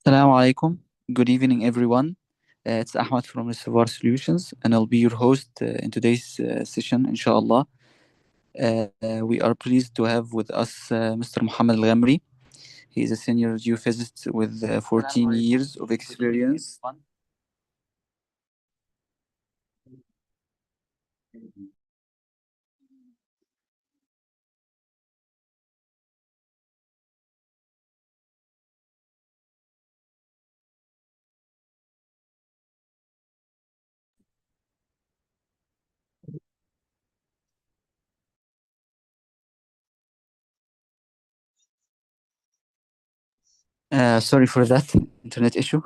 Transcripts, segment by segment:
Assalamu alaikum. Good evening, everyone. It's Ahmad from Reservoir Solutions, and I'll be your host in today's session, inshallah. We are pleased to have with us Mr. Muhammad Al-Ghamri. He is a senior geophysicist with 14 years of experience. Sorry for that internet issue.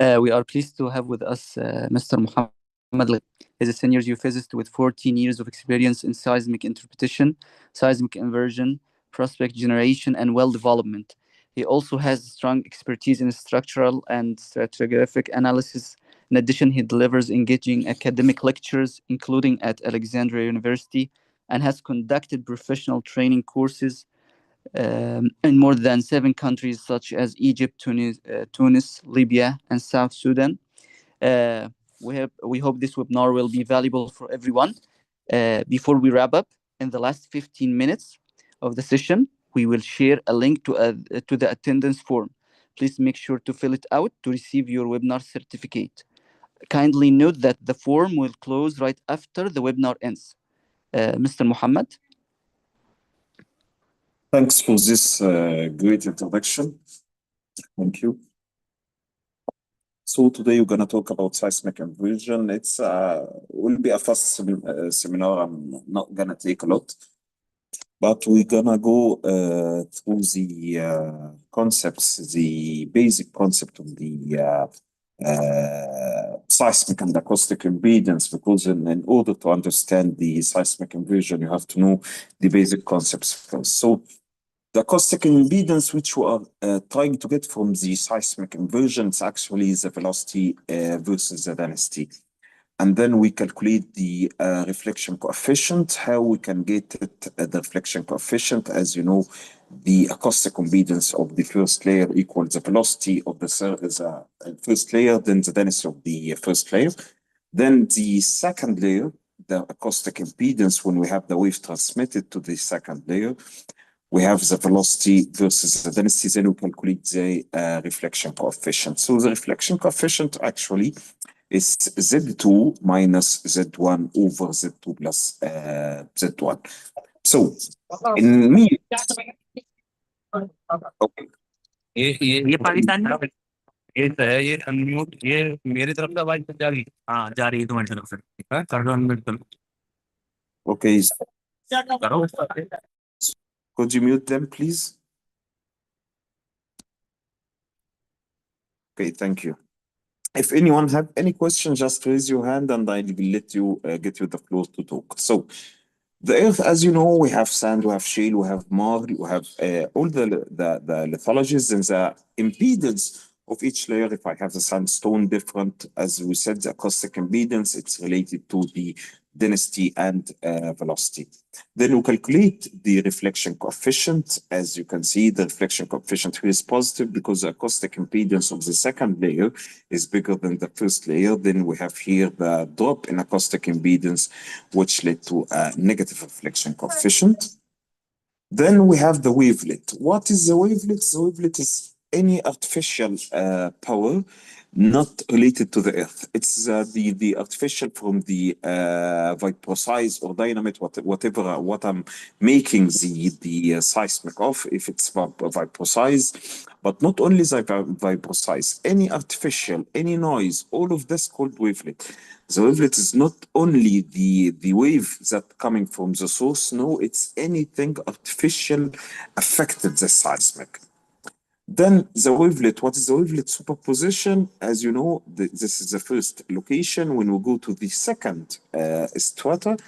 We are pleased to have with us Mr. Muhammad. He's a senior geophysicist with 14 years of experience in seismic interpretation, seismic inversion, prospect generation, and well development. He also has strong expertise in structural and stratigraphic analysis. In addition, he delivers engaging academic lectures, including at Alexandria University, and has conducted professional training courses in more than 7 countries such as Egypt, Tunis, Libya, and South Sudan. Uh, we hope this webinar will be valuable for everyone. Before we wrap up, in the last 15 minutes of the session, we will share a link to the attendance form. Please make sure to fill it out to receive your webinar certificate. Kindly note that the form will close right after the webinar ends. Mr. Muhammad? Thanks for this great introduction. Thank you. So today we're going to talk about seismic inversion. It's will be a fast seminar. I'm not going to take a lot, but we're going to go through the concepts, the basic concept of the seismic and acoustic impedance, because in order to understand the seismic inversion, you have to know the basic concepts first. So the acoustic impedance, which we are trying to get from the seismic inversion, is actually the velocity versus the density. And then we calculate the reflection coefficient. How we can get it, the reflection coefficient, as you know, the acoustic impedance of the first layer equals the velocity of the first layer, then the density of the first layer. Then the second layer, the acoustic impedance, when we have the wave transmitted to the second layer, we have the velocity versus the density, then we calculate the reflection coefficient. So the reflection coefficient actually is Z2 minus Z1 over Z2 plus Z1. So in me, okay. ये पाकिस्तान में ये unmute ये मेरी तरफ से आवाज जा रही जा रही है तुम्हारी तरफ से कर दो अनम्यूट Okay, करो could you mute them, please? Okay, thank you. If anyone have any questions, just raise your hand and I will let you get you the floor to talk. So the earth, as you know, we have sand, we have shale, we have marl, we have all the lithologies and the impedance of each layer. If I have the sandstone different, as we said, the acoustic impedance, it's related to the density and velocity. Then we calculate the reflection coefficient. As you can see, the reflection coefficient here is positive because the acoustic impedance of the second layer is bigger than the first layer. Then we have here the drop in acoustic impedance, which led to a negative reflection coefficient. Then we have the wavelet. What is the wavelet? The wavelet is any artificial power not related to the earth. It's the artificial from the vaporize or dynamite, whatever what I'm making the seismic of, if it's vaporize, but not only the vaporize, any artificial, any noise, all of this called wavelet. The wavelet is not only the wave that coming from the source, no, it's anything artificial affected the seismic. Then the wavelet, what is the wavelet superposition? As you know, this is the first location. When we go to the second strata,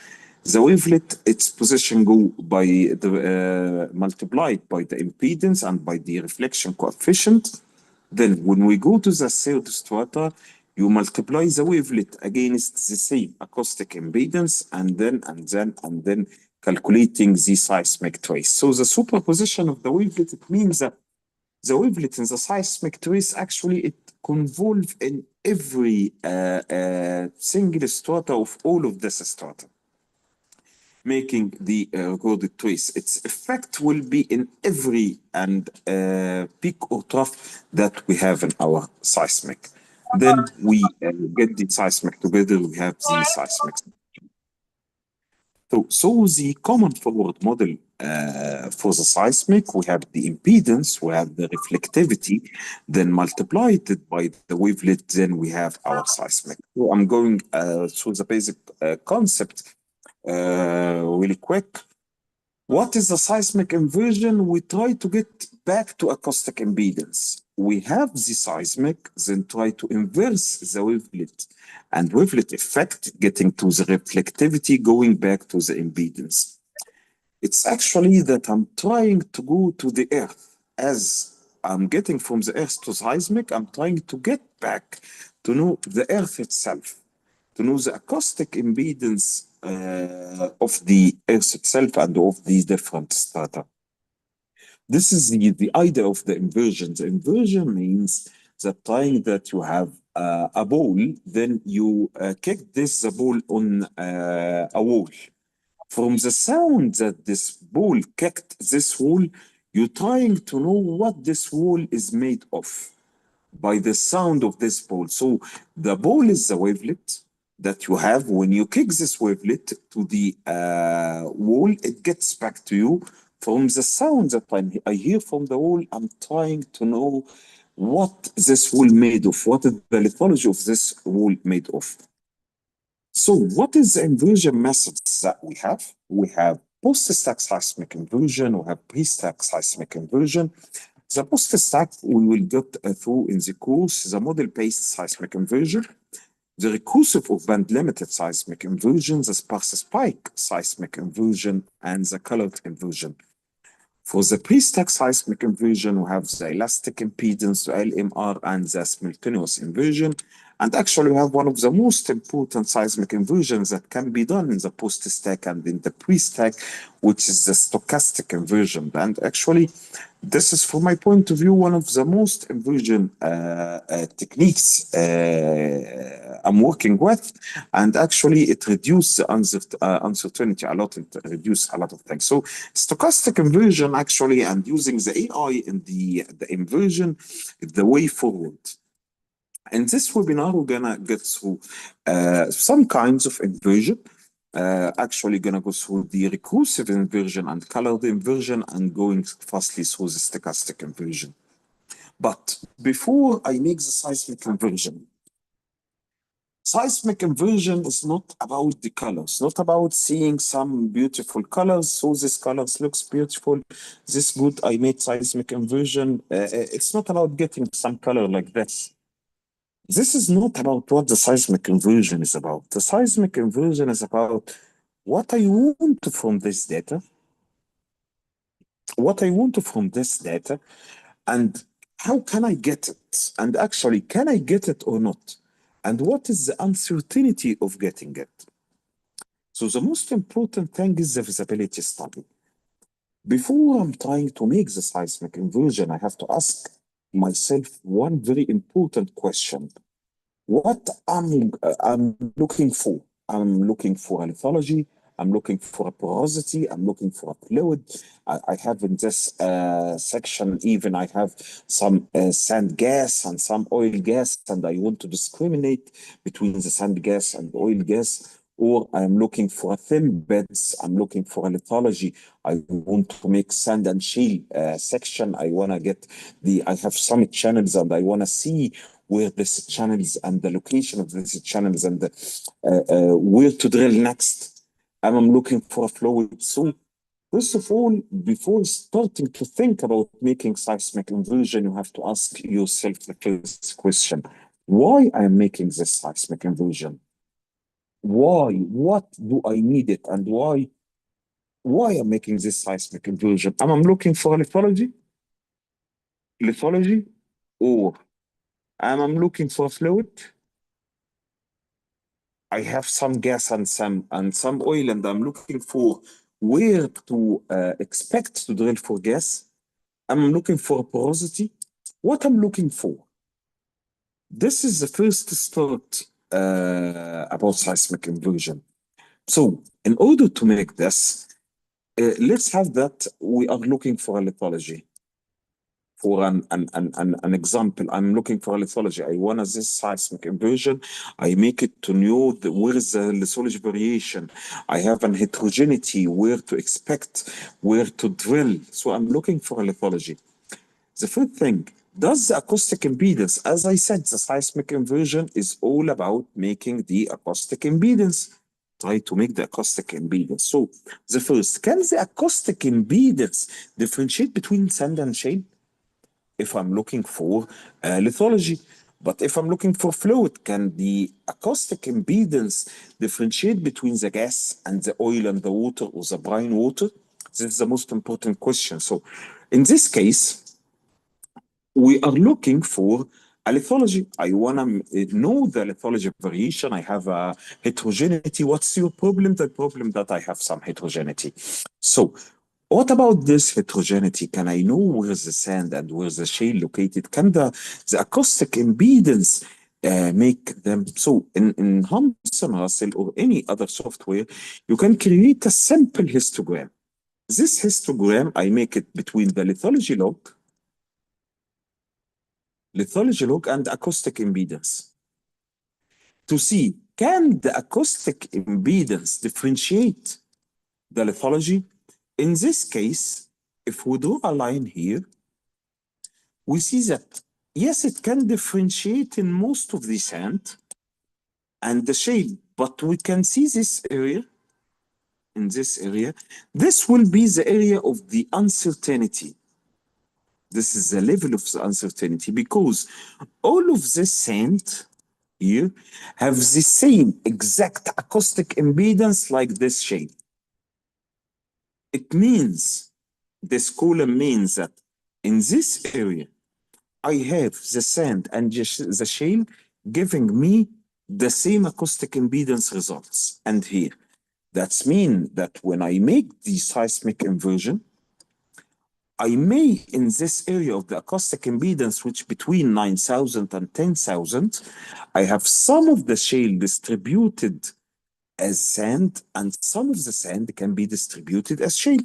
the wavelet, its position go by the multiplied by the impedance and by the reflection coefficient. Then when we go to the third strata, you multiply the wavelet against the same acoustic impedance and then calculating the seismic trace. So the superposition of the wavelet, it means that the wavelet in the seismic trace actually it convolve in every single strata of all of this strata, making the recorded trace. Its effect will be in every and peak or trough that we have in our seismic. Then we get the seismic together, we have the seismic. So the common forward model for the seismic, we have the impedance, we have the reflectivity, then multiplied it by the wavelet, then we have our seismic. So I'm going through the basic concept really quick. What is the seismic inversion? We try to get back to acoustic impedance. We have the seismic, then try to inverse the wavelet and wavelet effect, getting to the reflectivity, going back to the impedance. It's actually that I'm trying to go to the Earth. As I'm getting from the Earth to seismic, I'm trying to get back to know the Earth itself, to know the acoustic impedance of the Earth itself and of these different strata. This is the idea of the inversion. The inversion means that trying that you have a ball, then you kick the ball on a wall. From the sound that this ball kicked this wall, you're trying to know what this wall is made of by the sound of this ball. So the ball is the wavelet that you have. When you kick this wavelet to the wall, it gets back to you. From the sound that I hear from the wall, I'm trying to know what this wall made of, what is the lithology of this wall made of. So what is the inversion methods that we have? We have post-stack seismic inversion, we have pre-stack seismic inversion. The post-stack we will get through in the course, the model-based seismic inversion, the recursive or band-limited seismic inversion, the sparse spike seismic inversion, and the colored inversion. For the pre-stack seismic inversion, we have the elastic impedance, the LMR, and the simultaneous inversion. And actually, we have one of the most important seismic inversions that can be done in the post-stack and in the pre-stack, which is the stochastic inversion. And actually, this is, from my point of view, one of the most inversion techniques I'm working with. And actually, it reduces the uncertainty a lot. It reduces a lot of things. So stochastic inversion, actually, and using the AI in the inversion is the way forward. In this webinar, we're gonna get through some kinds of inversion. Actually gonna go through the recursive inversion and colored inversion and going fastly through the stochastic inversion. But before I make the seismic inversion is not about the colors, not about seeing some beautiful colors. So this colors looks beautiful. This good, I made seismic inversion. It's not about getting some color like this. This is not about what the seismic inversion is about. The seismic inversion is about what I want from this data, and how can I get it? And actually, can I get it or not? And what is the uncertainty of getting it? So the most important thing is the visibility study. Before I'm trying to make the seismic inversion, I have to ask myself one very important question. What I'm looking for. I'm looking for a lithology. I'm looking for a porosity. I'm looking for a fluid. I have in this section, even I have some sand gas and some oil gas, and I want to discriminate between the sand gas and oil gas. Or I'm looking for a thin beds. I'm looking for a lithology. I want to make sand and shale section. I want to get I have some channels and I want to see where this channels and the location of these channels and where to drill next. And I'm looking for a fluid. So first of all, before starting to think about making seismic inversion, you have to ask yourself the first question. Why I am making this seismic inversion? Why? What do I need it? And why I'm making this seismic inversion? I'm looking for a lithology, or I'm looking for a fluid. I have some gas and some oil, and I'm looking for where to expect to drill for gas. I'm looking for porosity. what I'm looking for. This is the first start about seismic inversion. So in order to make this, let's have that we are looking for a lithology. For an example, I'm looking for a lithology. I want this seismic inversion. I make it to know where is the lithology variation. I have an heterogeneity, where to expect, where to drill. So I'm looking for a lithology. The first thing, does the acoustic impedance, as I said, the seismic inversion is all about making the acoustic impedance. Try to make the acoustic impedance. So the first, can the acoustic impedance differentiate between sand and shale? If I'm looking for lithology. But if I'm looking for fluid, can the acoustic impedance differentiate between the gas and the oil and the water or the brine water? This is the most important question. So in this case, we are looking for a lithology. I want to know the lithology variation. I have a heterogeneity. What's your problem? The problem that I have some heterogeneity. So what about this heterogeneity? Can I know where's the sand and where's the shale located? Can the acoustic impedance make them? So in Hansen Russell or any other software, you can create a simple histogram. This histogram, I make it between the lithology log and acoustic impedance to see, can the acoustic impedance differentiate the lithology? In this case, if we draw a line here, we see that, yes, it can differentiate in most of the sand and the shale, but we can see this area, in this area, this will be the area of the uncertainty. This is the level of the uncertainty because all of this sand here have the same exact acoustic impedance like this shale. It means, this column means that in this area, I have the sand and the shale giving me the same acoustic impedance results. And here, that's mean that when I make the seismic inversion, I may, in this area of the acoustic impedance, which between 9,000 and 10,000, I have some of the shale distributed as sand, and some of the sand can be distributed as shale.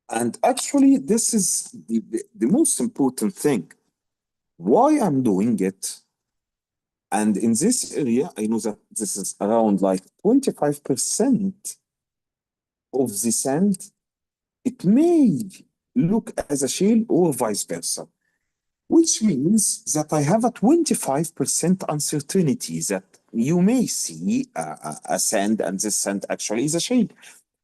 And actually, this is the most important thing. Why I'm doing it, and in this area, I know that this is around like 25% of the sand, it may look as a shale or vice versa, which means that I have a 25% uncertainty that you may see a sand and this sand actually is a shale.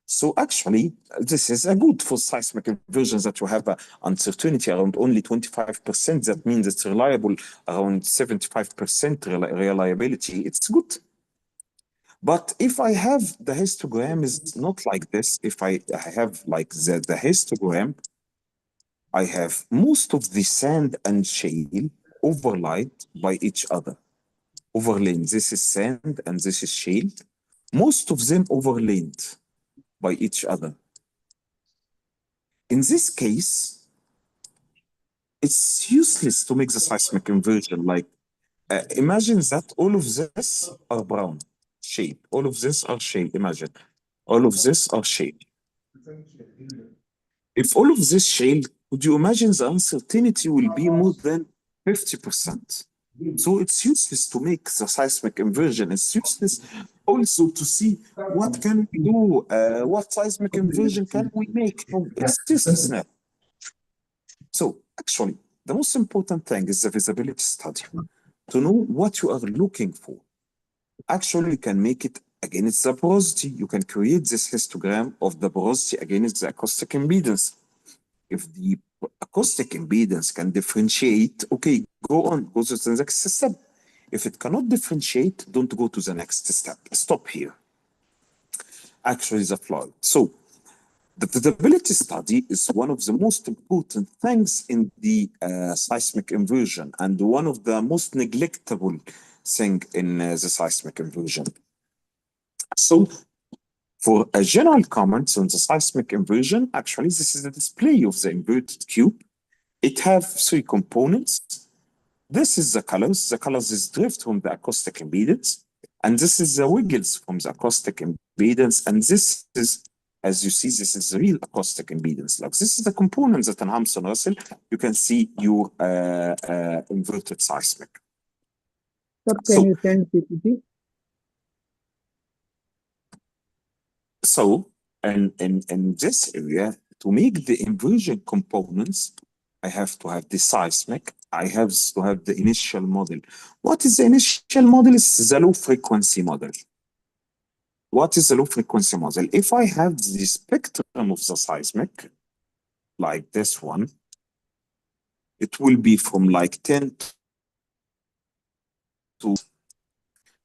So actually, this is a good for seismic inversions that you have an uncertainty around only 25%. That means it's reliable around 75% reliability. It's good. But if I have the histogram is not like this, if I have like the histogram, I have most of the sand and shale overlaid by each other. Overlain. This is sand and this is shale. Most of them overlaid by each other. In this case, it's useless to make the seismic inversion. Like, imagine that all of this are brown, shale. All of this are shale, imagine. All of this are shale. If all of this shale, would you imagine the uncertainty will be more than 50%? So it's useless to make the seismic inversion. It's useless also to see what can we do, what seismic inversion can we make. It's useless now. So actually, the most important thing is the visibility study. To know what you are looking for. Actually, you can make it against the porosity. You can create this histogram of the porosity against the acoustic impedance. If the acoustic impedance can differentiate, okay, go on, go to the next step. If it cannot differentiate, don't go to the next step. Stop here. Actually, the flaw. So the visibility study is one of the most important things in the seismic inversion and one of the most neglectable thing in the seismic inversion. So for a general comment on the seismic inversion, actually, this is the display of the inverted cube. it have three components. This is the colors. The colors is drift from the acoustic impedance. And this is the wiggles from the acoustic impedance. And this is, as you see, this is the real acoustic impedance. Like this is the components that in Hampson Russell, you can see your inverted seismic. Sir, can you send PPT? So, in this area, to make the inversion components, I have to have the seismic. I have to have the initial model. What is the initial model? It's the low frequency model. What is the low frequency model? If I have the spectrum of the seismic, like this one, it will be from like 10 to.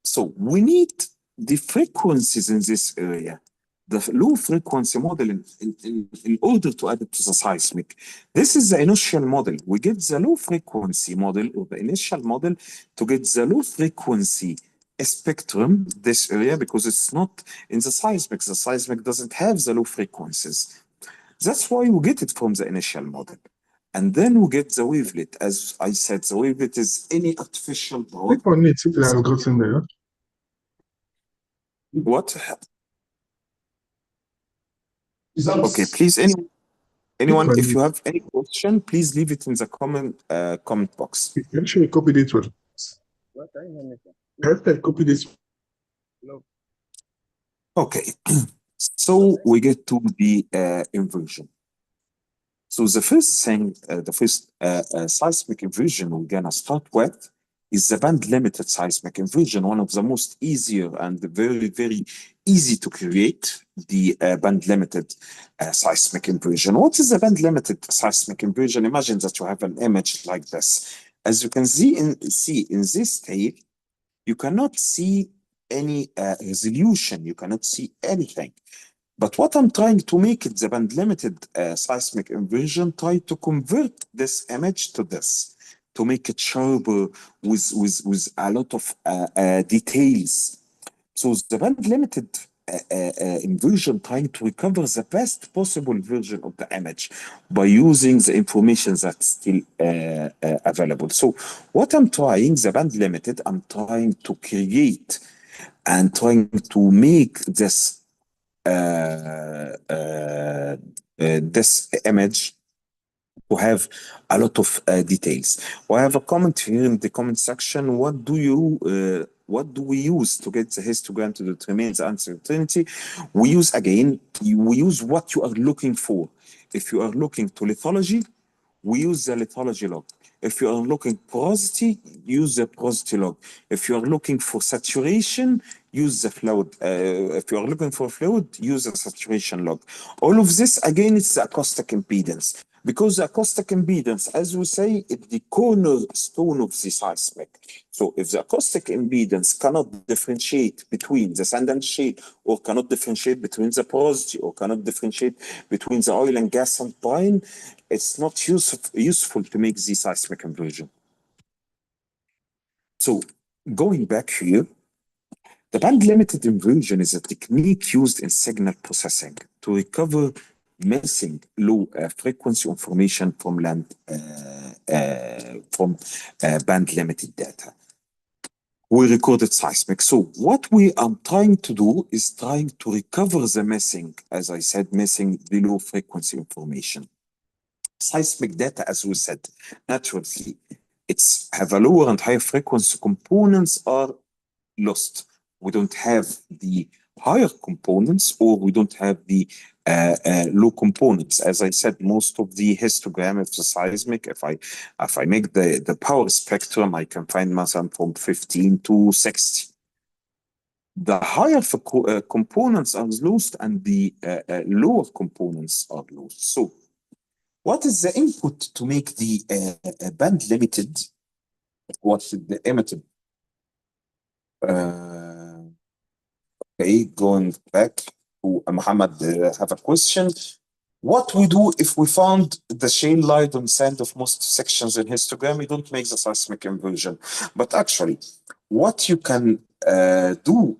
So we need the frequencies in this area, the low frequency model in order to add it to the seismic. This is the initial model. We get the low frequency model or the initial model to get the low frequency spectrum, this area, because it's not in the seismic. The seismic doesn't have the low frequencies. That's why we get it from the initial model. And then we get the wavelet. As I said, the wavelet is any artificial power. Click on it, see the algorithm there. What? Okay, please, anyone, if you have any question, please leave it in the comment box. Actually, copy this one. Hashtag copy this. Okay, so we get to the inversion. So the first thing, the first seismic inversion we're gonna start with is the band limited seismic inversion, one of the most easier and very, very easy to create, the band limited seismic inversion. What is the band limited seismic inversion? Imagine that you have an image like this. As you can see in this tape, you cannot see any resolution, you cannot see anything. But what I'm trying to make it the band limited seismic inversion, try to convert this image to this, to make it sharper with a lot of details. So the band limited inversion trying to recover the best possible version of the image by using the information that's still available. So what I'm trying, the band limited, I'm trying to create and trying to make this this image to have a lot of details. We have a comment here in the comment section. What do we use to get the histogram to determine the uncertainty? We use, again, we use what you are looking for. If you are looking to lithology, we use the lithology log. If you are looking porosity, use the porosity log. If you are looking for saturation, use the fluid. If you are looking for fluid, use the saturation log. All of this, again, it's the acoustic impedance. Because the acoustic impedance, as we say, is the cornerstone of the seismic. So if the acoustic impedance cannot differentiate between the sand and shale, or cannot differentiate between the porosity, or cannot differentiate between the oil and gas and brine, it's not useful to make the seismic inversion. So going back here, the band limited inversion is a technique used in signal processing to recover missing low frequency information from band limited data. We recorded seismic. So what we are trying to do is trying to recover the missing, as I said, missing the low frequency information. Seismic data, as we said, naturally, it's have a lower and higher frequency components are lost. We don't have the higher components, or we don't have the low components. As I said, most of the histogram of the seismic, if I make the power spectrum, I can find myself from 15 to 60. The higher components are lost, and the lower components are lost. So what is the input to make the band limited? What's the emitted? Okay, going back to Muhammad, have a question. What we do if we found the shale light on sand of most sections in histogram? We don't make the seismic inversion. But actually, what you can do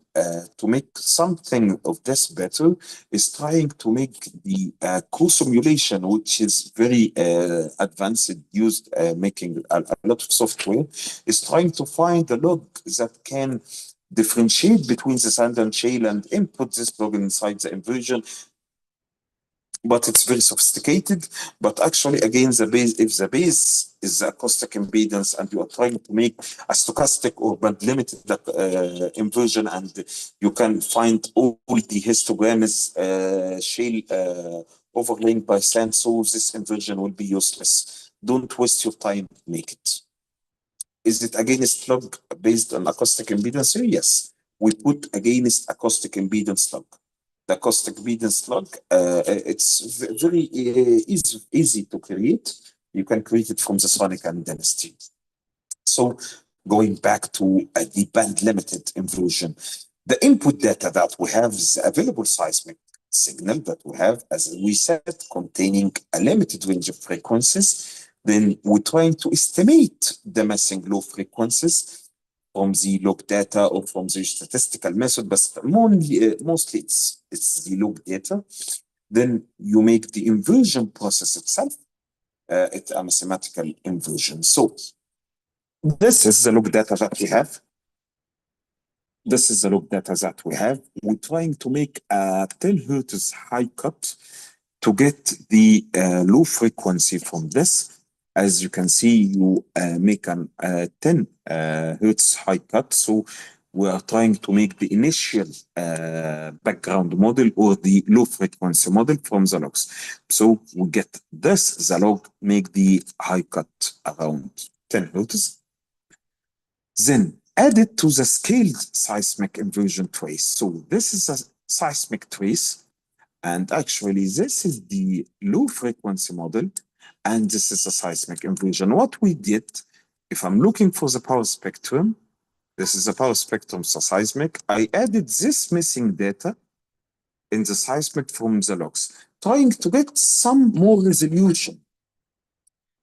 to make something of this better is trying to make the co-simulation, which is very advanced, used making a lot of software, is trying to find a log that can differentiate between the sand and shale and input this log inside the inversion. But it's very sophisticated. But actually, again, if the base is the acoustic impedance and you are trying to make a stochastic or band limited inversion, and you can find all the histograms shale overlaying by sand, so this inversion will be useless. Don't waste your time, make it. Is it against log based on acoustic impedance? Yes, we put against acoustic impedance log. The acoustic impedance log, it's very easy to create. You can create it from the sonic and density. So going back to the band limited inversion, the input data that we have is available seismic signal that we have, as we said, containing a limited range of frequencies. Then we're trying to estimate the missing low frequencies from the log data or from the statistical method, but mostly it's the log data. Then you make the inversion process itself. It's a mathematical inversion. So this is the log data that we have. This is the log data that we have. We're trying to make a 10 hertz high cut to get the low frequency from this. As you can see, you make an 10 hertz high cut. So we are trying to make the initial background model or the low frequency model from the logs. So we get this, the log, make the high cut around 10 hertz. Then add it to the scaled seismic inversion trace. So this is a seismic trace. And actually, this is the low frequency model. And this is a seismic inversion. What we did, if I'm looking for the power spectrum, this is the power spectrum for seismic. I added this missing data in the seismic from the logs, trying to get some more resolution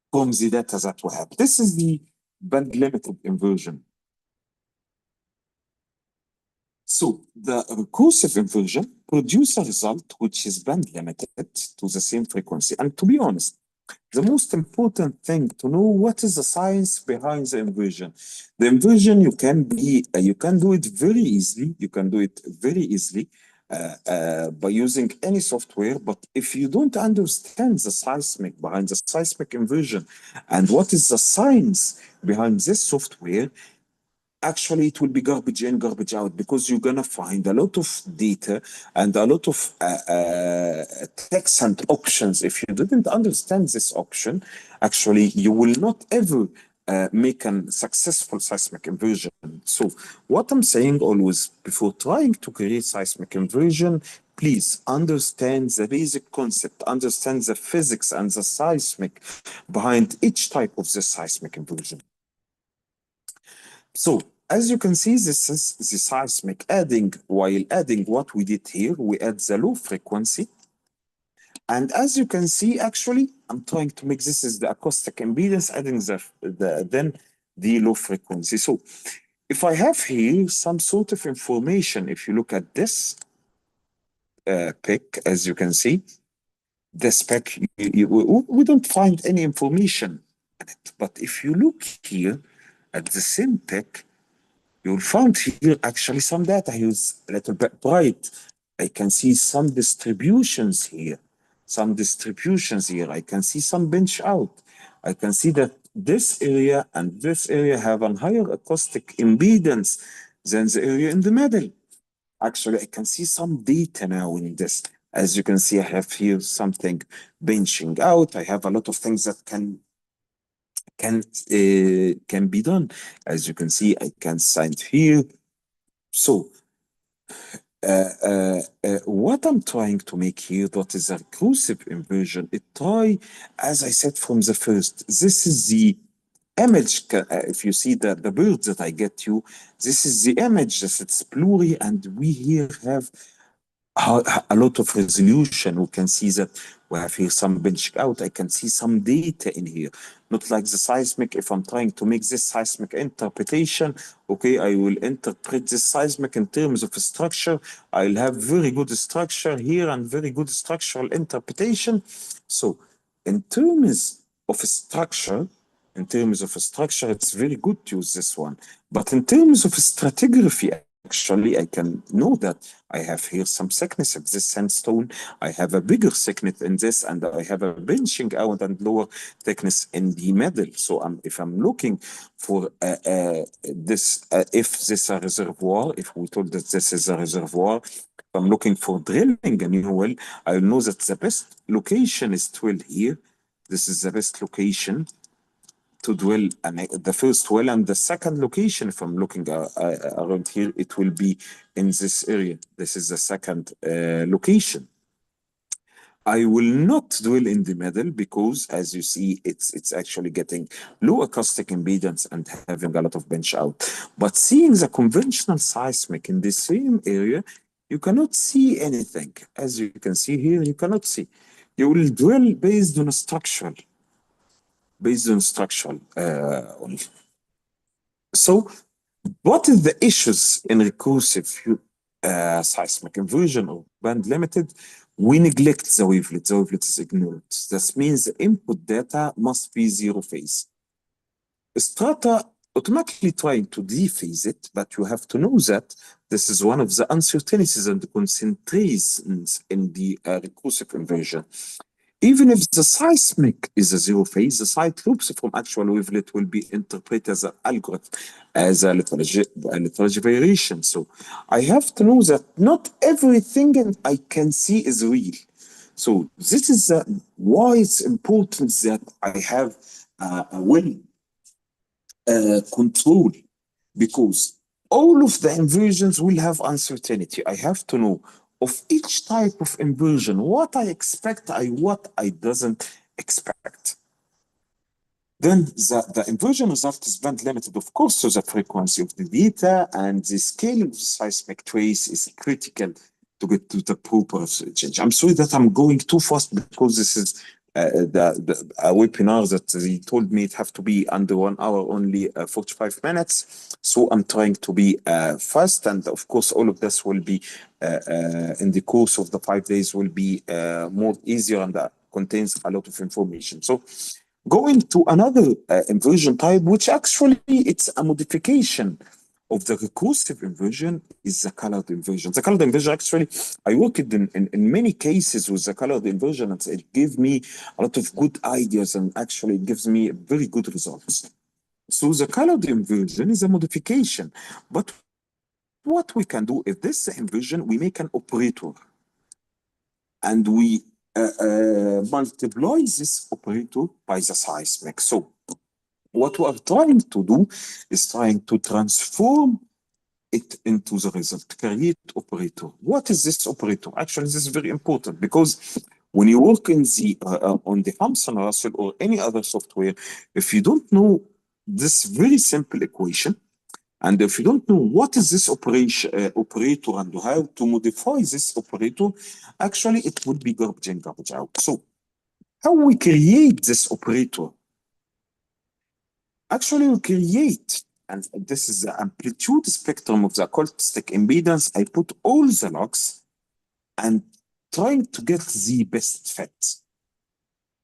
from the data that we have. This is the band limited inversion. So the recursive inversion produces a result which is band limited to the same frequency. And to be honest, the most important thing to know what is the science behind the inversion. The inversion you can do it very easily. You can do it very easily by using any software. But if you don't understand the seismic behind the seismic inversion and what is the science behind this software, actually it will be garbage in, garbage out, because you're gonna find a lot of data and a lot of text and options. If you didn't understand this option, actually you will not ever make a successful seismic inversion. So what I'm saying always, before trying to create seismic inversion, please understand the basic concept, understand the physics and the seismic behind each type of the seismic inversion. So as you can see, this is the seismic while adding what we did here, we add the low frequency. And as you can see, actually, I'm trying to make this is the acoustic impedance, adding then the low frequency. So if I have here some sort of information, if you look at this pic, as you can see, this pic, we don't find any information in it. But if you look here at the same pic, you'll find here actually some data here is a little bit bright. I can see some distributions here. I can see some bench out. I can see that this area and this area have a higher acoustic impedance than the area in the middle. Actually, I can see some data now in this. As you can see, I have here something benching out. I have a lot of things that can be done. As you can see, I can sign here. So what I'm trying to make here, that is a recursive inversion. As I said from the first, this is the image. If you see the birds that I get you, this is the image. It's blurry, and we here have a lot of resolution. We can see that we have here some benching out. I can see some data in here. Not like the seismic. If I'm trying to make this seismic interpretation, okay, I will interpret this seismic in terms of a structure. I'll have very good structure here and very good structural interpretation. So in terms of a structure, it's very good to use this one. But in terms of stratigraphy, actually, I can know that I have here some thickness of this sandstone. I have a bigger thickness in this, and I have a benching out and lower thickness in the middle. So if I'm looking for this, if this is a reservoir, if we told that this is a reservoir, if I'm looking for drilling a new well, I know that the best location is 12 here. This is the best location to drill the first well, and the second location, if I'm looking around here, it will be in this area. This is the second location. I will not drill in the middle because, as you see, it's actually getting low acoustic impedance and having a lot of bench out. But seeing the conventional seismic in the same area, you cannot see anything. As you can see here, you cannot see. You will drill based on structural only. So what is the issues in recursive seismic inversion or band limited? We neglect the wavelet. The wavelet is ignored. This means the input data must be zero phase. Strata automatically trying to dephase it, but you have to know that this is one of the uncertainties and the concentrations in the recursive inversion. Even if the seismic is a zero phase, the side loops from actual wavelet will be interpreted as an algorithm, as a lithology variation. So I have to know that not everything I can see is real. So this is why it's important that I have a well control, because all of the inversions will have uncertainty. I have to know of each type of inversion, what I expect, what I doesn't expect. Then the inversion result is band limited, of course, so the frequency of the data and the scale of the seismic trace is critical to get to the proper change. I'm sorry that I'm going too fast because this is a webinar that they told me it have to be under 1 hour, only 45 minutes. So I'm trying to be fast, and of course all of this will be in the course of the 5 days will be more easier and contains a lot of information. So going to another inversion type, which actually it's a modification of the recursive inversion, is the colored inversion. The colored inversion, actually, I worked in many cases with the colored inversion, and it gave me a lot of good ideas, and actually it gives me very good results. So the colored inversion is a modification, but what we can do is this inversion, we make an operator, and we multiply this operator by the seismic. So what we are trying to do is trying to transform it into the result, create operator. What is this operator? Actually, this is very important because when you work in the on the Thomson Russell or any other software, if you don't know this very simple equation, and if you don't know what is this operator and how to modify this operator, actually it would be garbage in, garbage out. So how we create this operator? Actually, we create, and this is the amplitude spectrum of the acoustic impedance. I put all the logs and trying to get the best fit,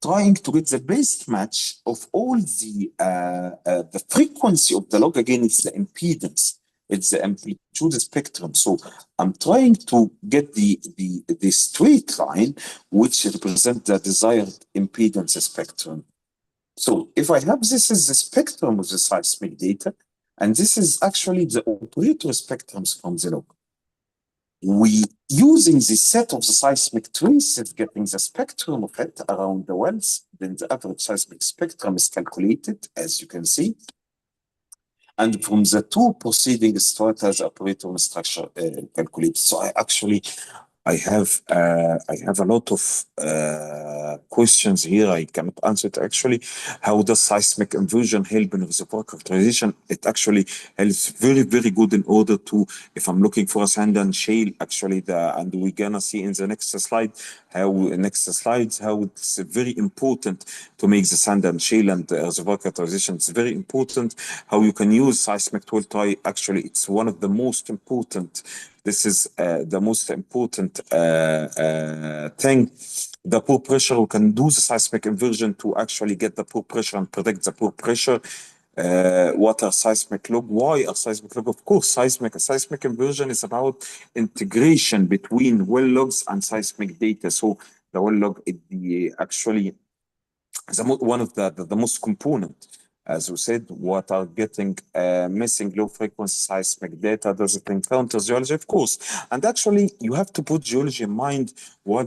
trying to get the best match of all the frequency of the log. Again, it's the impedance, it's the amplitude spectrum. So I'm trying to get the straight line, which represents the desired impedance spectrum. So if I have this is the spectrum of the seismic data, and this is actually the operator spectrums from the log. We using the set of the seismic traces, getting the spectrum of it around the wells, then the average seismic spectrum is calculated, as you can see. And from the two proceeding strata, the operator structure calculated. So I actually I have a lot of questions here. I cannot answer it actually. How does seismic inversion help in reservoir characterization? It actually helps very good in order to, if I'm looking for a sand and shale, actually and we're gonna see in the next slide how it's very important to make the sand and shale and reservoir characterization. It's very important how you can use seismic tool tie. Actually, it's one of the most important. This is the most important thing. The pore pressure, we can do the seismic inversion to actually get the pore pressure and predict the pore pressure. What are seismic log? Why are seismic log? Of course, seismic inversion is about integration between well logs and seismic data. So the well log is actually one of the most component. As we said, what are getting missing low frequency seismic data? Does it encounter geology? Of course. And actually, you have to put geology in mind while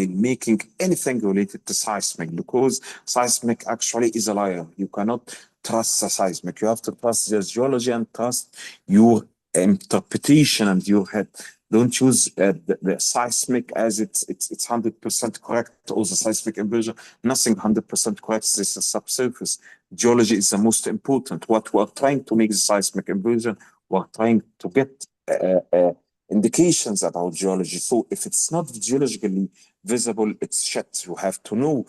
making anything related to seismic, because seismic actually is a liar. You cannot trust the seismic. You have to trust the geology and trust your interpretation and your head. Don't use the seismic as it's 100% correct, or the seismic inversion, nothing 100% correct. This is subsurface. Geology is the most important. What we're trying to make the seismic inversion, we're trying to get indications about geology. So if it's not geologically visible, it's shit. You have to know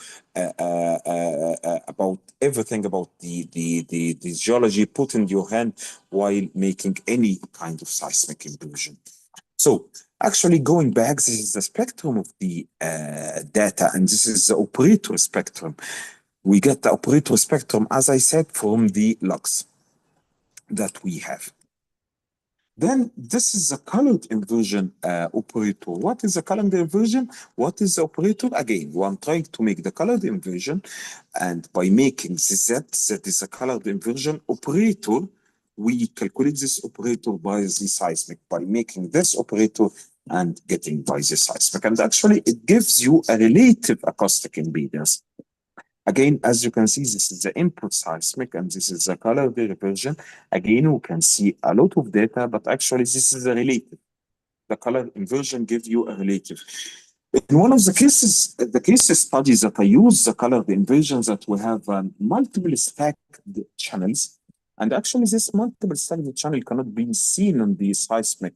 about everything about the geology put in your hand while making any kind of seismic inversion. So actually going back, this is the spectrum of the data, and this is the operator spectrum. We get the operator spectrum, as I said, from the logs that we have. Then this is the colored inversion operator. What is the colored inversion? What is the operator? Again, I'm trying to make the colored inversion, and by making the Z is a colored inversion operator, we calculate this operator by the seismic, by making this operator and getting by the seismic. And actually, it gives you a relative acoustic impedance. Again, as you can see, this is the input seismic, and this is the color inversion. Again, we can see a lot of data, but actually, this is a relative. The color inversion gives you a relative. In one of the case studies that I use the colored inversions, that we have multiple stacked channels. And actually, this multiple stacked channel cannot be seen on the seismic.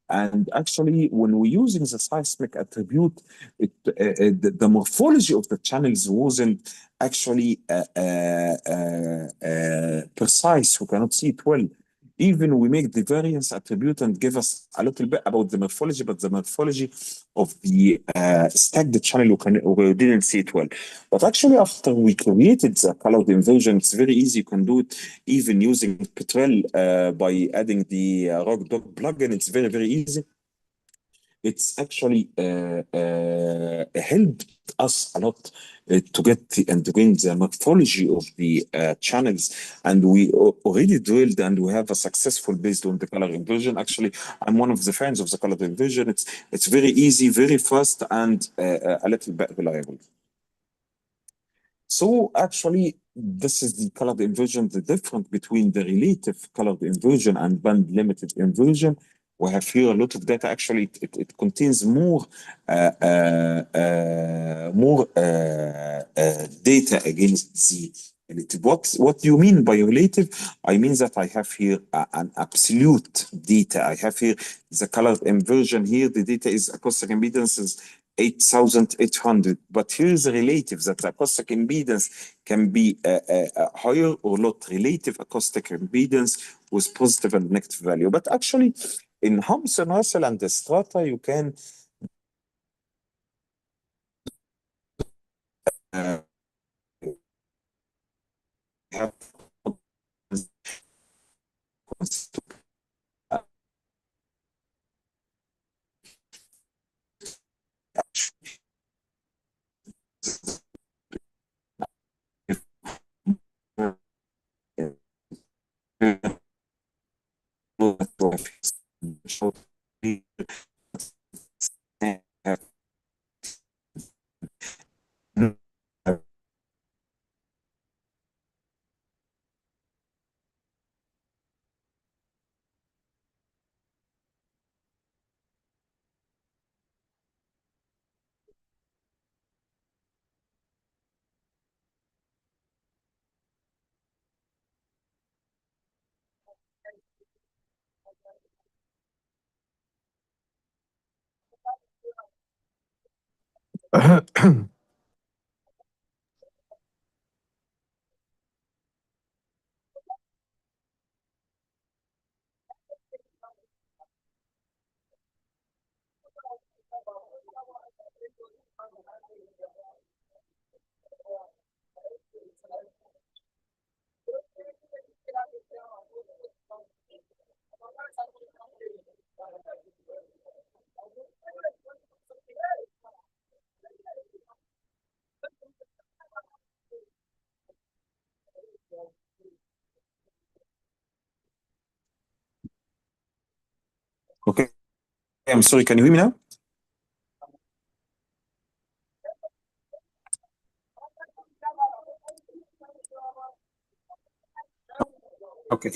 And actually, when we're using the seismic attribute, the morphology of the channels wasn't actually precise. We cannot see it well. Even we make the variance attribute and give us a little bit about the morphology, but the morphology of the stacked channel, we didn't see it well. But actually, after we created the colored inversion, it's very easy. You can do it even using Petrel by adding the RockDog plugin. It's very easy. It's actually helped us a lot to get and to gain the morphology of the channels, and we already drilled and we have a successful based on the color inversion. Actually, I'm one of the fans of the color inversion. It's very easy, very fast, and a little bit reliable. So actually, this is the colored inversion, the difference between the relative colored inversion and band limited inversion. We have here a lot of data. Actually, it contains more data against the relative. What do you mean by relative? I mean that I have here an absolute data. I have here the colored inversion. Here the data is acoustic impedance is 8,800. But here's the relative, that the acoustic impedance can be higher or not. Relative acoustic impedance with positive and negative value. But actually, in Homs and Russell and the strata, you can have Okay, I'm sorry, can you hear me now? Okay,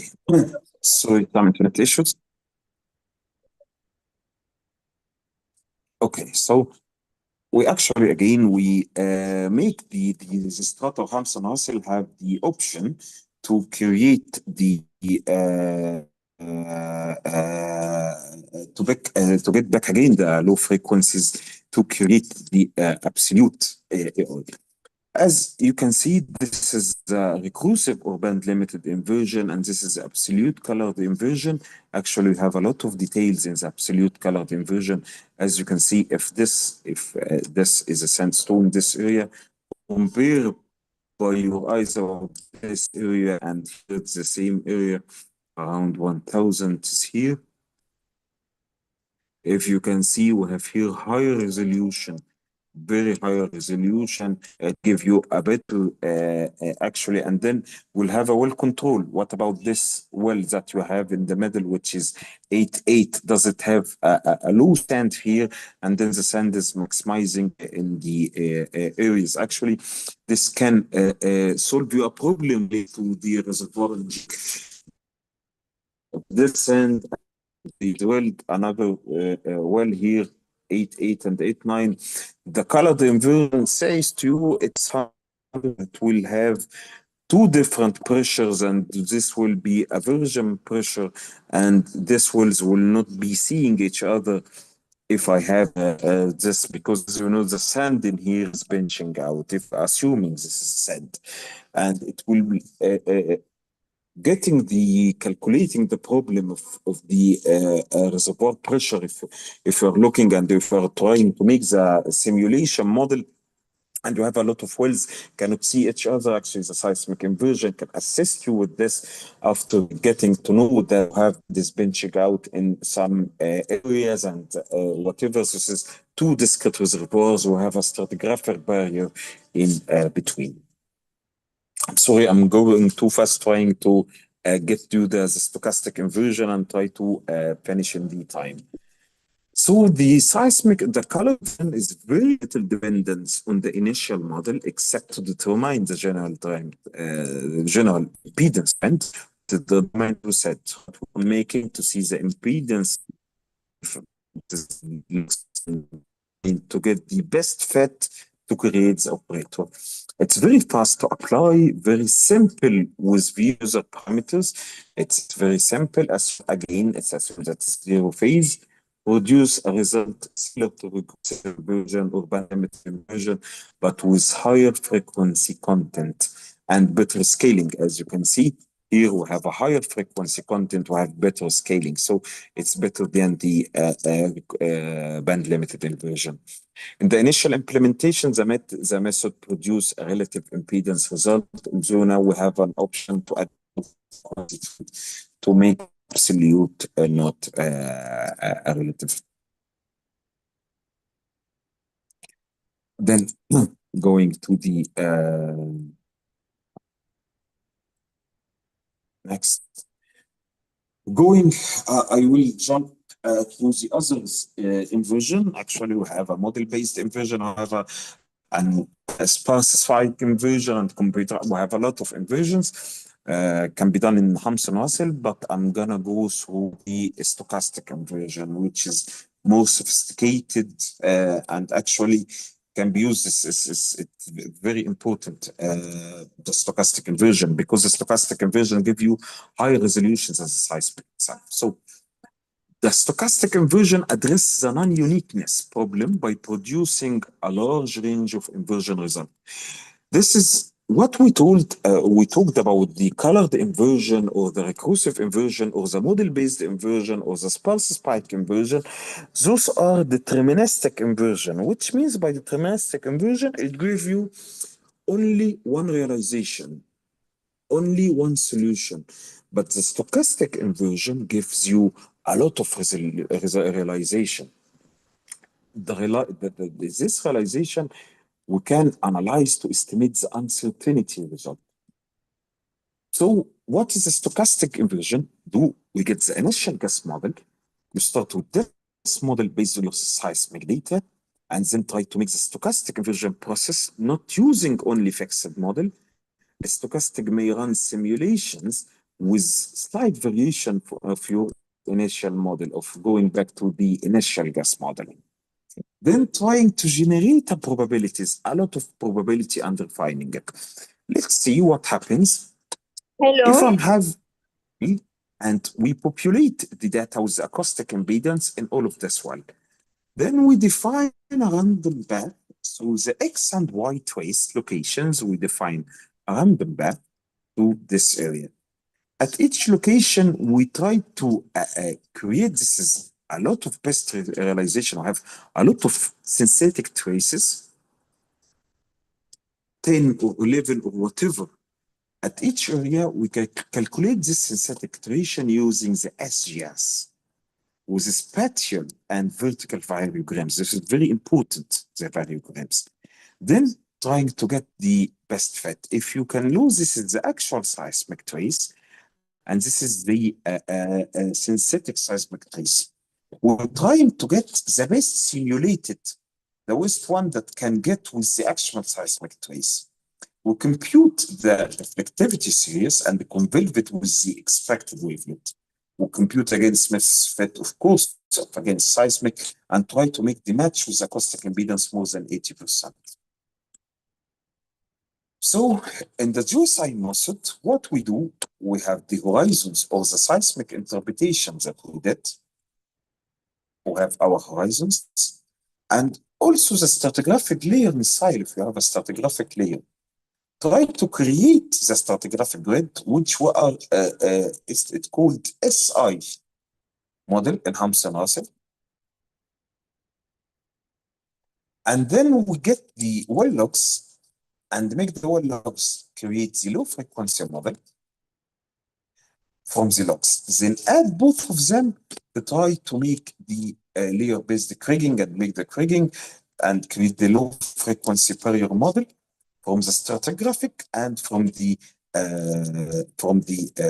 sorry, some internet issues. Okay, so we actually again make the strata Hamza Nasser have the option to create the to get back again the low frequencies to create the absolute as you can see, this is the recursive or band limited inversion, and this is the absolute colored inversion. Actually, we have a lot of details in the absolute colored inversion. As you can see, if this is a sandstone, this area, compare by your eyes of this area, and it's the same area, around 1000 is here. If you can see, we have here higher resolution, very high resolution, give you a better actually, and then we'll have a well control. What about this well that you have in the middle, which is 8.8? Does it have a low sand here, and then the sand is maximizing in the areas? Actually, this can solve you a problem to the reservoir. This sand, they drilled another well here, 8.8 and 8.9. The colored inversion says to you it will have two different pressures, and this will be a version pressure, and these wells will not be seeing each other if I have this, because you know the sand in here is benching out, if assuming this is sand, and it will be calculating the problem of the reservoir pressure. If you're looking and if you're trying to make the simulation model and you have a lot of wells cannot see each other, actually the seismic inversion can assist you with this after getting to know that you have this benching out in some areas and whatever. So this is two discrete reservoirs who have a stratigraphic barrier in between. I'm sorry, I'm going too fast trying to get to the stochastic inversion and try to finish in the time. So the seismic, the color is very little dependence on the initial model, except to determine the general time, general impedance band. The domain to set making to see the impedance to get the best fit to create the operator. It's very fast to apply, very simple with user parameters. It's very simple, as again, it's assumed that zero phase, produce a result similar to recursive inversion or band limited inversion, but with higher frequency content and better scaling. As you can see, here we have a higher frequency content, we have better scaling. So it's better than the band limited inversion. In the initial implementation, the method produced a relative impedance result. So now we have an option to add to make absolute not a relative. Then going to the next. I will jump to the others inversion. Actually, we have a model-based inversion, however, and a specified inversion and computer. We have a lot of inversions. Can be done in Hamza Nasser, but I'm gonna go through the stochastic inversion, which is more sophisticated and actually can be used. It's very important, the stochastic inversion, because the stochastic inversion give you higher resolutions as a seismic itself. So The stochastic inversion addresses the non-uniqueness problem by producing a large range of inversion results. This is what we talked about the colored inversion or the recursive inversion or the model-based inversion or the sparse spike inversion. Those are deterministic inversion, which means by deterministic inversion, it gives you only one realization, only one solution. But the stochastic inversion gives you a lot of realization. This realization we can analyze to estimate the uncertainty result. So what is a stochastic inversion? We get the initial gas model. You start with this model based on your seismic data, and then try to make the stochastic inversion process not using only fixed model. A stochastic may run simulations with slight variation of your initial model of going back to the initial gas modeling. Then trying to generate probabilities, a lot of probability and refining it. Let's see what happens if I have, and we populate the data with the acoustic impedance in all of this one. Then we define a random path. So the X and Y trace locations, we define a random path to this area. At each location, we try to create, this is a lot of best realization. I have a lot of synthetic traces, 10 or 11 or whatever. At each area, we can calculate this synthetic trace using the SGS with spatial and vertical variograms. This is very important, the variograms. Then trying to get the best fit. If you can lose, this is the actual seismic trace, and this is the synthetic seismic trace. We're trying to get the best simulated, the best one that can get with the actual seismic trace. We compute the reflectivity series and convolve it with the expected wavelet. We compute again Smith's fit, of course, against seismic, and try to make the match with acoustic impedance more than 80%. So in the geosci method, what we do, we have the horizons or the seismic interpretations that we did. We have our horizons, and also the stratigraphic layer inside, if you have a stratigraphic layer. Try to create the stratigraphic grid, which we are, it's called SI model in Hamza Nasser. And then we get the well logs and make the well logs create the low frequency model from the logs. Then add both of them to try to make the layer based kriging and make the kriging and create the low frequency barrier model from the stratigraphic and from the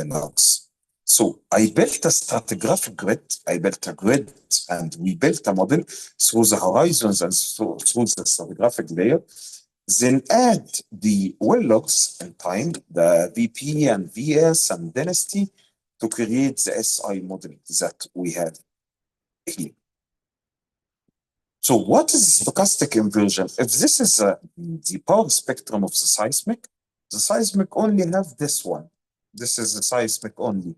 logs. So I built a stratigraphic grid, I built a grid, and we built a model through the horizons and through the stratigraphic layer. Then add the well logs in time, the VP and VS and density to create the SI model that we have here. So what is stochastic inversion? If this is the power spectrum of the seismic only have this one. This is the seismic only.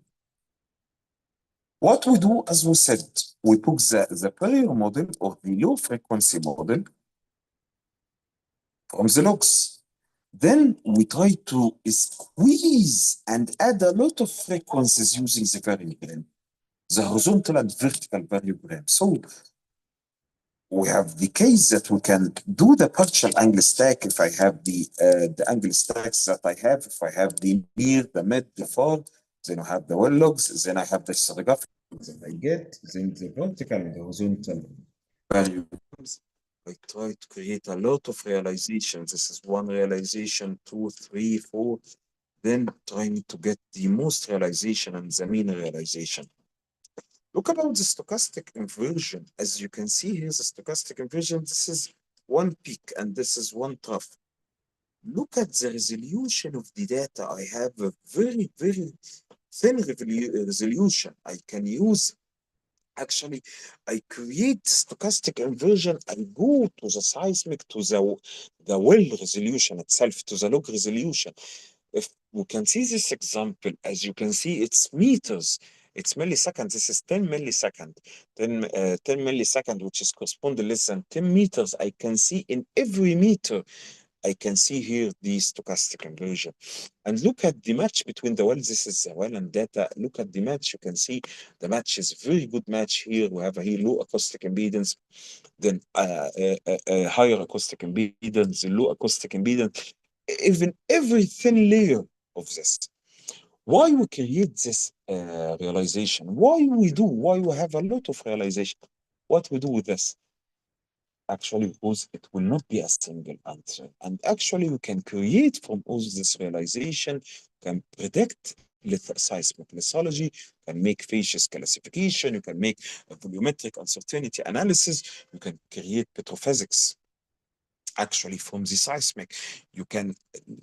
What we do, as we said, we put the barrier model or the low frequency model from the logs. Then we try to squeeze and add a lot of frequencies using the variogram, the horizontal and vertical variogram. So we have the case that we can do the partial angle stack if I have the angle stacks that I have. If I have the near, the mid, the far, then I have the well logs, then I have the stratigraphic that I get, then the vertical and the horizontal variables. I try to create a lot of realizations. This is one realization, 2, 3, 4. Then trying to get the most realization and the mean realization. Look about the stochastic inversion. As you can see here, the stochastic inversion, this is one peak and this is one trough. Look at the resolution of the data. I have a very, very thin resolution. I can use, actually, I create stochastic inversion and go to the seismic, to the well resolution itself, to the log resolution. If we can see this example, as you can see, it's meters. It's milliseconds. This is 10 millisecond. 10 millisecond, which is correspond to less than 10 meters. I can see in every meter, I can see here the stochastic inversion. And look at the match between the wells. This is the well and data. Look at the match. You can see the match is very good match here. We have here low acoustic impedance, then higher acoustic impedance, low acoustic impedance, even every thin layer of this. Why we create this realization? Why we have a lot of realization? What we do with this? Actually, because it will not be a single answer. And actually, we can create from all this realization, can predict seismic lithology, can make phases classification, you can make a volumetric uncertainty analysis, you can create petrophysics. Actually, from the seismic, you can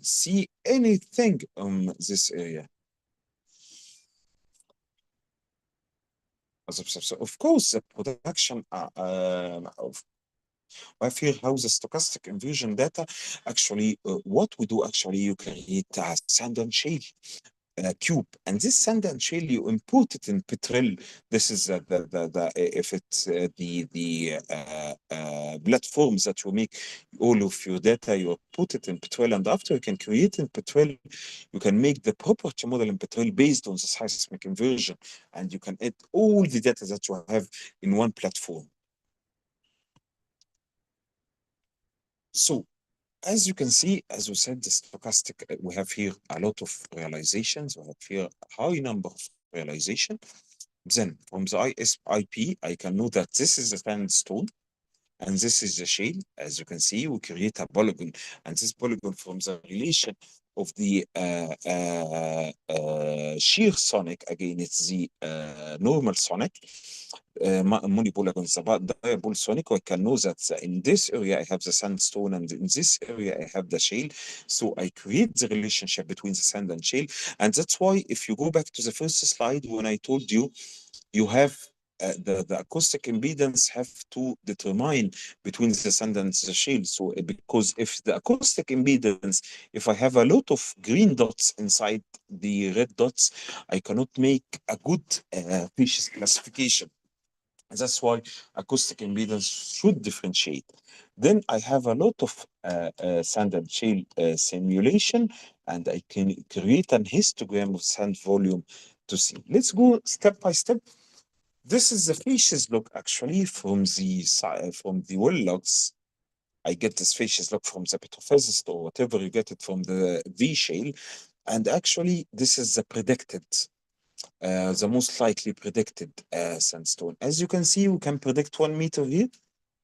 see anything on this area. So of course, the production of I feel how the stochastic inversion data actually, what we do actually, you create a sand and shale cube, and this sand and shale you import it in petrel. This is the if it's platforms that you make all of your data, you put it in petrel, and after you can create in petrel, you can make the property model in petrel based on the seismic inversion, and you can add all the data that you have in one platform. So as you can see, as we said, the stochastic, we have here a lot of realizations. We have here a high number of realization. Then from the ISIP, I can know that this is the sandstone and this is the shale. As you can see, we create a polygon, and this polygon from the relation of the shear sonic, again, it's the normal sonic. Monopolygon is about diapole sonic. I can know that in this area I have the sandstone and in this area I have the shale. So I create the relationship between the sand and shale. And that's why if you go back to the first slide, when I told you, you have the acoustic impedance have to determine between the sand and the shale. So because if the acoustic impedance, if I have a lot of green dots inside the red dots, I cannot make a good species classification. That's why acoustic impedance should differentiate. Then I have a lot of sand and shale simulation, and I can create an histogram of sand volume to see. Let's go step by step. This is the facies log actually from the well logs. I get this facies log from the petrophysicist or whatever you get it from the V shale, and actually this is the predicted. The most likely predicted sandstone. As you can see, we can predict 1 meter here.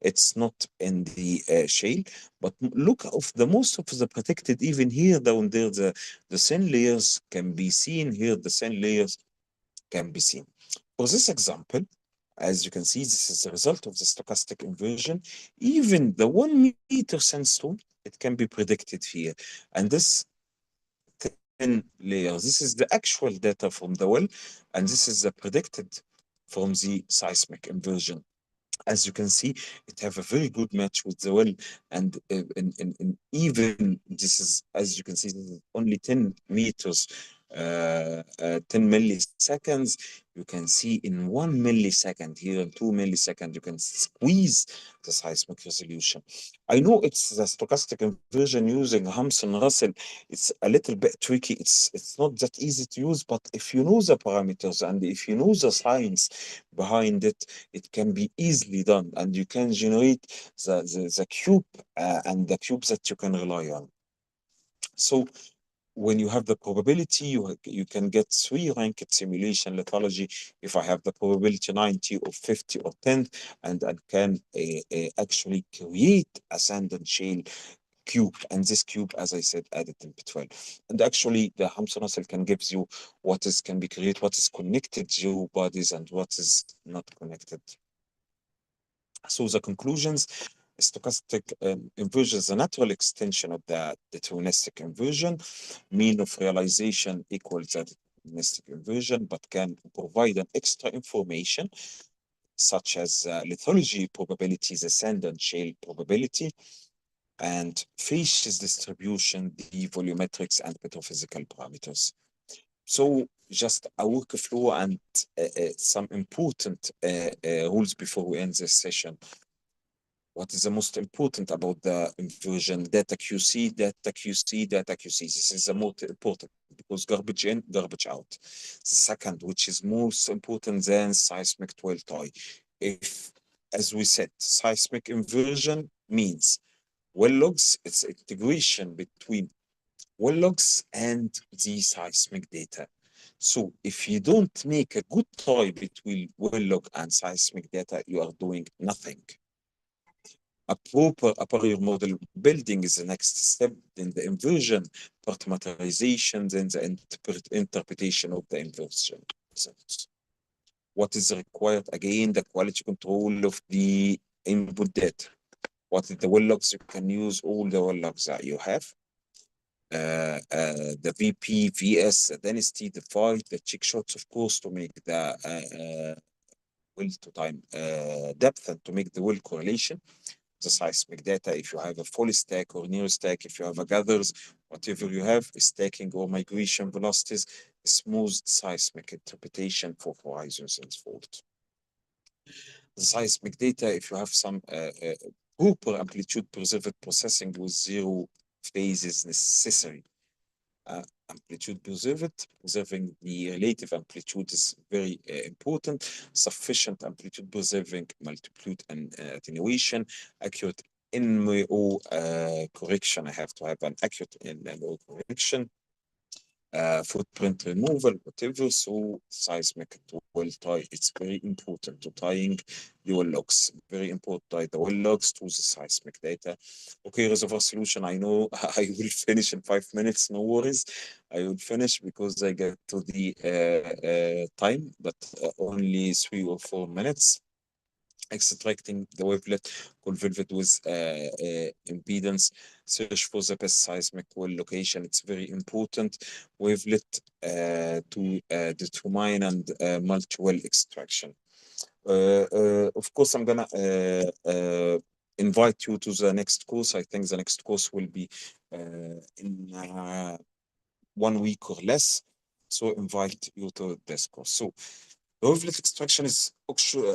It's not in the shale, but look of the most of the predicted, even here down there, the thin layers can be seen here, the thin layers can be seen. For this example, as you can see, this is the result of the stochastic inversion. Even the 1 meter sandstone, it can be predicted here. And this layers. This is the actual data from the well, and this is the predicted from the seismic inversion. As you can see, it have a very good match with the well, and even this is, as you can see, this is only 10 meters, 10 milliseconds. You can see in 1 millisecond here, in 2 milliseconds, you can squeeze the seismic resolution. I know it's the stochastic inversion using Hampson-Russell. It's a little bit tricky. It's not that easy to use, but if you know the parameters and if you know the science behind it, it can be easily done, and you can generate the cube and the cubes that you can rely on. So when you have the probability, you can get 3 ranked simulation lithology. If I have the probability 90 or 50 or 10, and I can actually create a sand and shale cube, and this cube, as I said, added in B12. And actually, the Hampson-Russell can give you what is can be created, what is connected to bodies, and what is not connected. So the conclusions: stochastic inversion is a natural extension of the deterministic inversion. Mean of realization equals the deterministic inversion, but can provide an extra information such as lithology probability, the sand and shale probability, and facies distribution, the volumetrics, and petrophysical parameters. So just a workflow and some important rules before we end this session. What is the most important about the inversion? Data QC, data QC, data QC. This is the most important because garbage in, garbage out. The second, which is most important than seismic 12 tie. If, as we said, seismic inversion means well logs, it's integration between well logs and the seismic data. So if you don't make a good tie between well log and seismic data, you are doing nothing. A proper upper model building is the next step in the inversion, parameterization, then the interpretation of the inversion results. What is required? Again, the quality control of the input data. What is the well logs? You can use all the well logs that you have. The VP, VS, the density, the fight, the check shots, of course, to make the well to time depth and to make the well correlation. The seismic data, if you have a full stack or near stack, if you have a gathers, whatever you have, stacking or migration velocities, smooth seismic interpretation for horizons and fault. The seismic data, if you have some proper amplitude preserved processing with zero phases necessary. Amplitude preserved, preserving the relative amplitude is very important. Sufficient amplitude preserving multitude and attenuation, accurate NMO correction. I have to have an accurate NMO correction. Footprint removal, whatever. So seismic to well tie, it's very important to tying the well logs. Very important to tie the well logs to the seismic data. Okay, reservoir solution. I know I will finish in 5 minutes. No worries. I will finish because I get to the time, but only 3 or 4 minutes. Extracting the wavelet converted with impedance, search for the best seismic well location. It's very important wavelet to determine and multi-well extraction. Of course, I'm gonna invite you to the next course. I think the next course will be in 1 week or less. So invite you to this course. So wavelet extraction is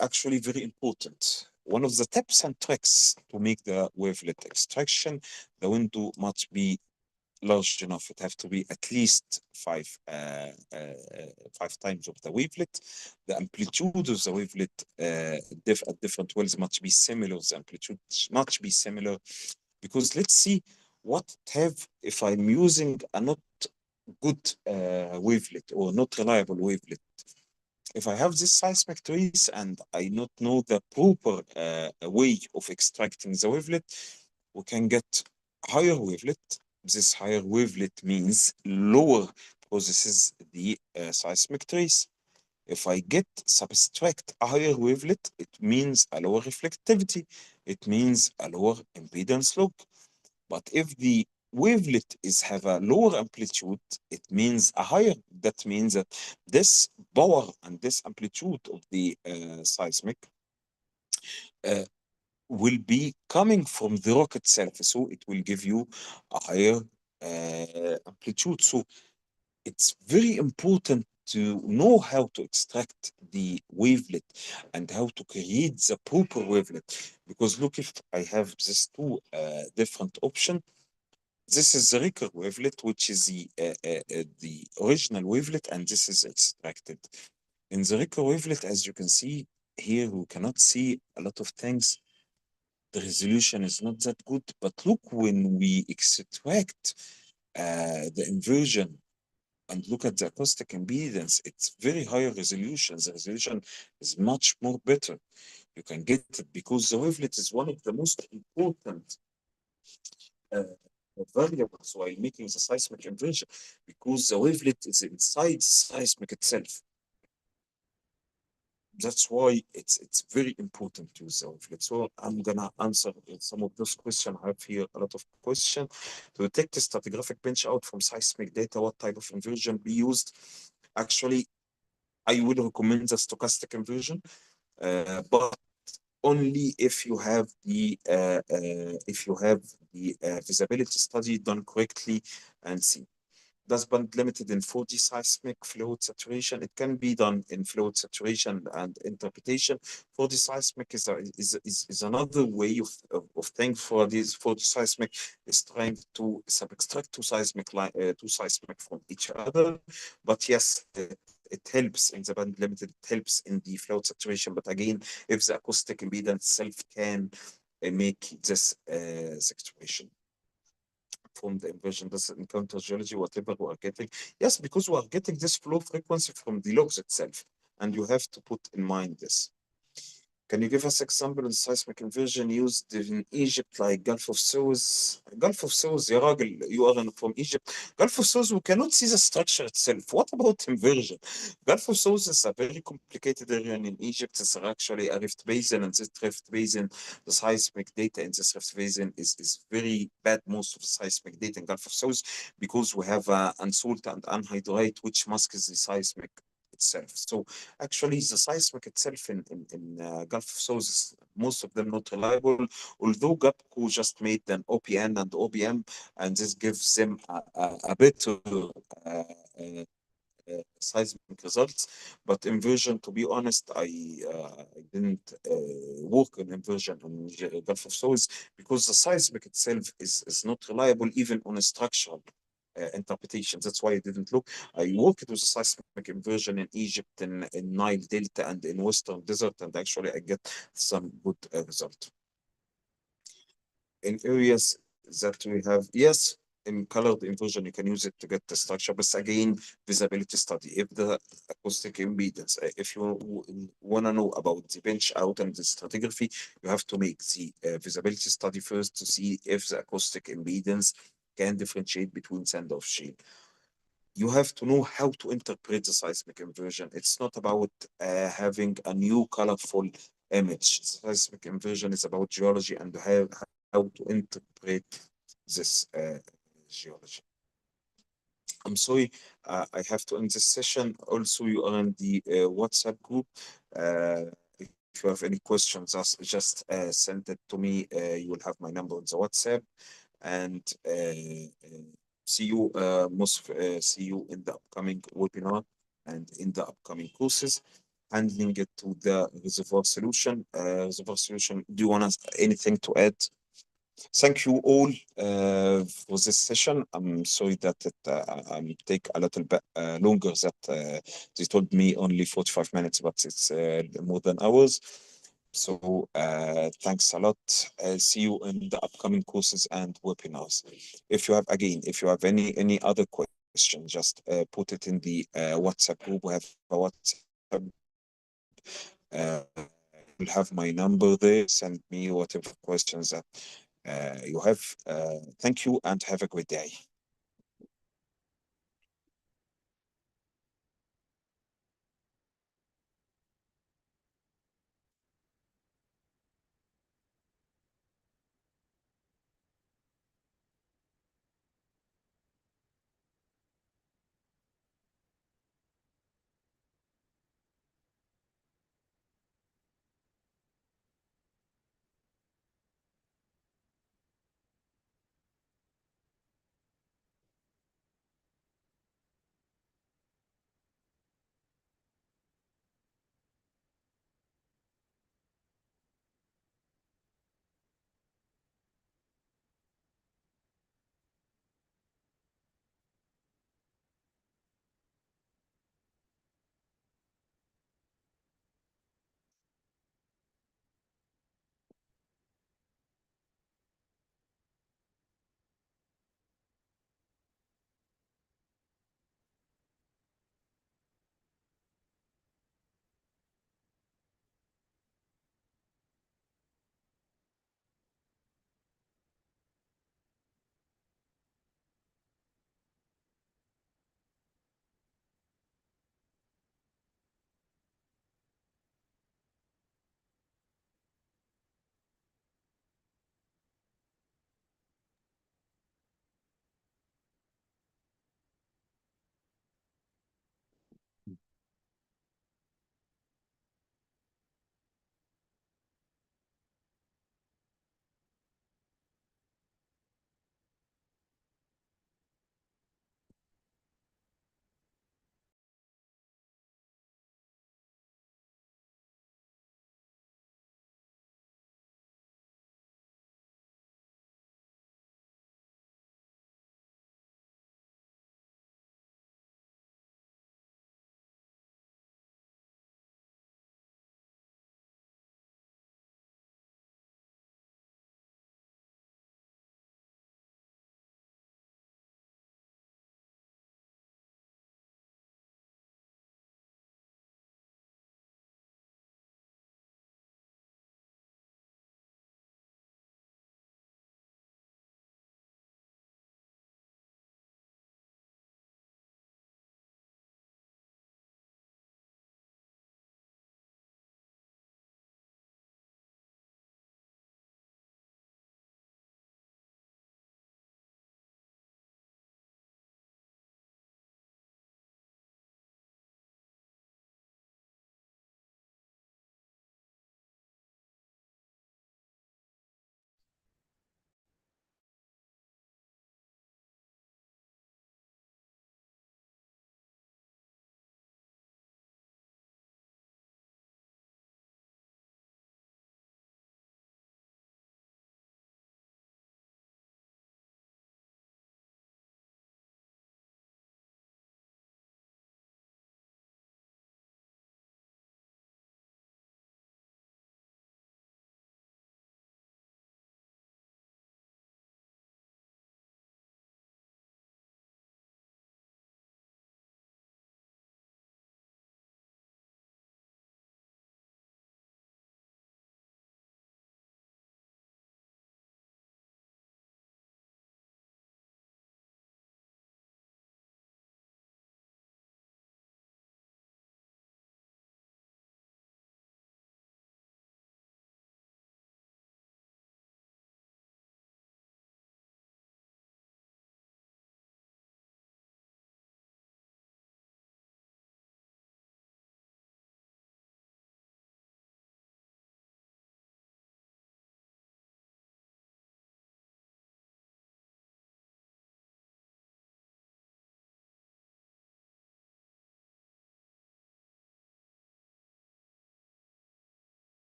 actually very important. One of the tips and tricks to make the wavelet extraction, the window must be large enough. It have to be at least 5 times of the wavelet. The amplitude of the wavelet at different wells must be similar. The amplitude must be similar because let's see what have if I'm using a not good wavelet or not reliable wavelet. If I have this seismic trace and I not know the proper way of extracting the wavelet, we can get higher wavelet. This higher wavelet means lower processes the seismic trace. If I get subtract a higher wavelet, it means a lower reflectivity. It means a lower impedance log. But if the wavelet have a lower amplitude, it means a higher. That means that this power and this amplitude of the seismic will be coming from the rock itself. So it will give you a higher amplitude. So it's very important to know how to extract the wavelet and how to create the proper wavelet. Because look, if I have these two different options, this is the record wavelet, which is the original wavelet, and this is extracted. In the record wavelet, as you can see here, we cannot see a lot of things. The resolution is not that good, but look, when we extract the inversion and look at the acoustic impedance, it's very high resolution. The resolution is much more better. You can get it because the wavelet is one of the most important variables while making the seismic inversion, because the wavelet is inside seismic itself. That's why it's very important to use the wavelet. So I'm gonna answer some of those questions. I have here a lot of questions. To detect the stratigraphic pinch out from seismic data, what type of inversion be used? Actually, I would recommend the stochastic inversion, but only if you have the visibility study done correctly and see. Does band limited in 4D seismic fluid saturation? It can be done in fluid saturation and interpretation. 4D seismic is another way of thing for this. 4D seismic is trying to subtract two seismic from each other. But yes, it helps in the band limited, it helps in the fluid saturation. But again, if the acoustic impedance itself can make this situation from the inversion, this encounter geology, whatever we are getting. Yes, because we are getting this flow frequency from the logs itself, and you have to put in mind this. Can you give us example of seismic inversion used in Egypt, like Gulf of Suez? Gulf of Suez, يا راجل, you are from Egypt. Gulf of Suez, we cannot see the structure itself. What about inversion? Gulf of Suez is a very complicated area in Egypt. It's actually a rift basin, and this rift basin, the seismic data in this rift basin is very bad. Most of the seismic data in Gulf of Suez, because we have unsalt and anhydrite, which masks the seismic itself. So actually, the seismic itself in Gulf of Suez is most of them not reliable. Although GAPCO just made an OPN and OBM, and this gives them a better seismic results. But inversion, to be honest, I didn't work on inversion on Gulf of Suez because the seismic itself is not reliable even on a structural interpretation. That's why I didn't look. I worked with a seismic inversion in Egypt, in Nile Delta, and in Western Desert, and actually I get some good result. In areas that we have, yes, in colored inversion, you can use it to get the structure, but again, visibility study. If the acoustic impedance, if you want to know about the bench out and the stratigraphy, you have to make the visibility study first to see if the acoustic impedance can differentiate between sand or shale. You have to know how to interpret the seismic inversion. It's not about having a new colorful image. Seismic inversion is about geology and how to interpret this geology. I'm sorry, I have to end this session. Also, you are in the WhatsApp group. If you have any questions, just send it to me. You will have my number on the WhatsApp. And see you see you in the upcoming webinar and in the upcoming courses. Handling it to the reservoir solution. Reservoir solution. Do you want anything to add? Thank you all for this session. I'm sorry that it take a little bit longer. That they told me only 45 minutes, but it's more than hours. So thanks a lot. See you in the upcoming courses and webinars. If you have any other question, just put it in the WhatsApp group. We have a WhatsApp. You'll have my number there. Send me whatever questions that you have. Thank you and have a great day.